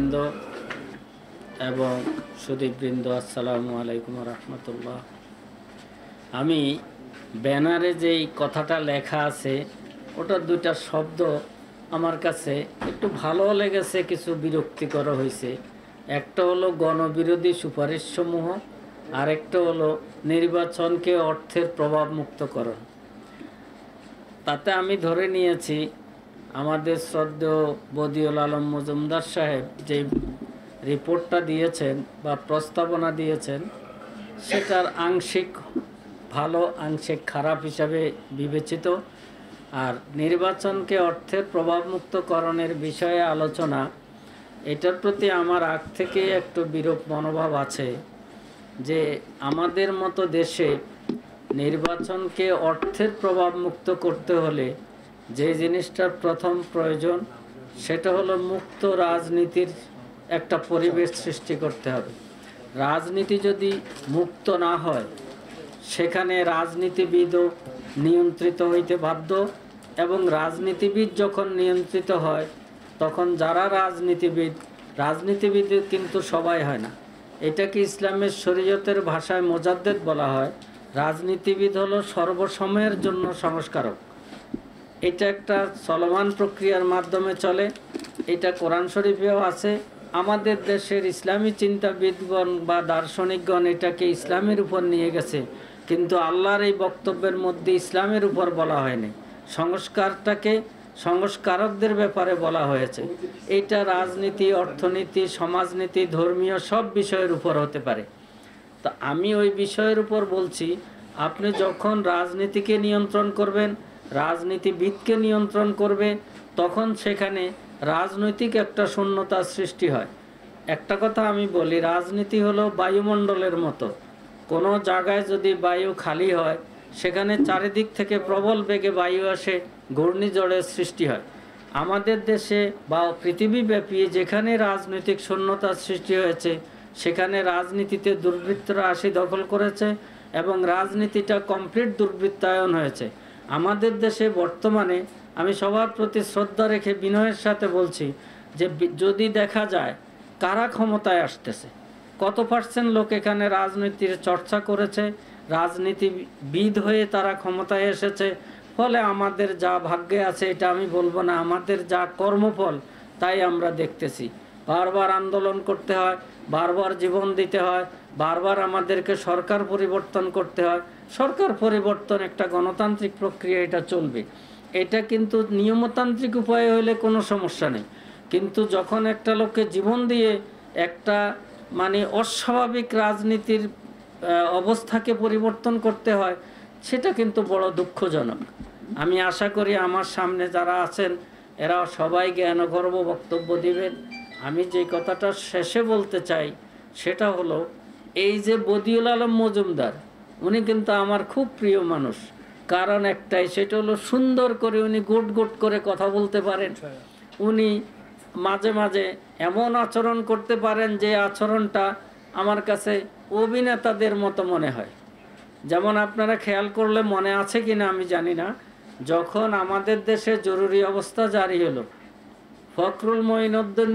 নেতৃবৃন্দ এবং সুদীপবৃন্দ, আসসালামু আলাইকুম রহমতুল্লাহ। আমি ব্যানারে যেই কথাটা লেখা আছে ওটা দুইটা শব্দ আমার কাছে একটু ভালো লেগেছে, কিছু বিরক্তিকর হয়েছে। একটা হলো গণবিরোধী সুপারিশসমূহ, আরেকটা হলো নির্বাচনকে অর্থের প্রভাবমুক্তকরণ। তাতে আমি ধরে নিয়েছি আমাদের শ্রদ্ধেয় বদিউল আলম মজুমদার সাহেব যে রিপোর্টটা দিয়েছেন বা প্রস্তাবনা দিয়েছেন সেটার আংশিক ভালো আংশিক খারাপ হিসাবে বিবেচিত। আর নির্বাচনকে অর্থের প্রভাবমুক্তকরণের বিষয়ে আলোচনা, এটার প্রতি আমার আগ থেকে একটু বিরূপ মনোভাব আছে যে আমাদের মতো দেশে নির্বাচনকে অর্থের প্রভাবমুক্ত করতে হলে যে জিনিসটার প্রথম প্রয়োজন সেটা হলো মুক্ত রাজনীতির একটা পরিবেশ সৃষ্টি করতে হবে। রাজনীতি যদি মুক্ত না হয় সেখানে রাজনীতিবিদও নিয়ন্ত্রিত হইতে বাধ্য, এবং রাজনীতিবিদ যখন নিয়ন্ত্রিত হয় তখন যারা রাজনীতিবিদ কিন্তু সবাই হয় না। এটাকে ইসলামের শরীয়তের ভাষায় মোজাদ্দেদ বলা হয়। রাজনীতিবিদ হলো সর্বসময়ের জন্য সংস্কারক। এটা একটা চলমান প্রক্রিয়ার মাধ্যমে চলে। এটা কোরআন শরীফেও আছে। আমাদের দেশের ইসলামী চিন্তাবিদগণ বা দার্শনিকগণ এটাকে ইসলামের উপর নিয়ে গেছে, কিন্তু আল্লাহর এই বক্তব্যের মধ্যে ইসলামের উপর বলা হয়নি, সংস্কারটাকে সংস্কারকদের ব্যাপারে বলা হয়েছে। এটা রাজনীতি, অর্থনীতি, সমাজনীতি, ধর্মীয় সব বিষয়ের উপর হতে পারে। তা আমি ওই বিষয়ের উপর বলছি, আপনি যখন রাজনীতিকে নিয়ন্ত্রণ করবেন, রাজনীতিবিদকে নিয়ন্ত্রণ করবে, তখন সেখানে রাজনৈতিক একটা শূন্যতার সৃষ্টি হয়। একটা কথা আমি বলি, রাজনীতি হলো বায়ুমণ্ডলের মতো। কোনো জায়গায় যদি বায়ু খালি হয় সেখানে চারিদিক থেকে প্রবল বেগে বায়ু আসে, ঘূর্ণিঝড়ের সৃষ্টি হয়। আমাদের দেশে বা পৃথিবীব্যাপী যেখানে রাজনৈতিক শূন্যতার সৃষ্টি হয়েছে সেখানে রাজনীতিতে দুর্বৃত্তরা দখল করেছে এবং রাজনীতিটা কমপ্লিট দুর্বৃত্তায়ন হয়েছে। আমাদের দেশে বর্তমানে আমি সবার প্রতি শ্রদ্ধা রেখে বিনয়ের সাথে বলছি যে যদি দেখা যায় কারা ক্ষমতায় আসতেছে, কত পার্সেন্ট লোক এখানে রাজনীতির চর্চা করেছে, রাজনীতিবিদ হয়ে তারা ক্ষমতায় এসেছে, ফলে আমাদের যা ভাগ্যে আছে এটা আমি বলবো না, আমাদের যা কর্মফল তাই আমরা দেখতেছি। বারবার আন্দোলন করতে হয়, বারবার জীবন দিতে হয়, বারবার আমাদেরকে সরকার পরিবর্তন করতে হয়। সরকার পরিবর্তন একটা গণতান্ত্রিক প্রক্রিয়া, এটা চলবে। এটা কিন্তু নিয়মতান্ত্রিক উপায়ে হলে কোনো সমস্যা নেই, কিন্তু যখন একটা লোককে জীবন দিয়ে একটা অস্বাভাবিক রাজনীতির অবস্থাকে পরিবর্তন করতে হয়, সেটা কিন্তু বড় দুঃখজনক। আমি আশা করি আমার সামনে যারা আছেন এরা সবাই জ্ঞানগর্ভ বক্তব্য দিবেন। আমি যে কথাটা শেষে বলতে চাই সেটা হলো, এই যে বদিউল আলম মজুমদার, উনি কিন্তু আমার খুব প্রিয় মানুষ। কারণ একটাই, সেটা হলো সুন্দর করে উনি গুট করে কথা বলতে পারেন। উনি মাঝে মাঝে এমন আচরণ করতে পারেন যে আচরণটা আমার কাছে অভিনেতাদের মতো মনে হয়। যেমন আপনারা খেয়াল করলে মনে আছে কি না আমি জানি না, যখন আমাদের দেশে জরুরি অবস্থা জারি হলো, ফখরুল মঈনুদ্দিন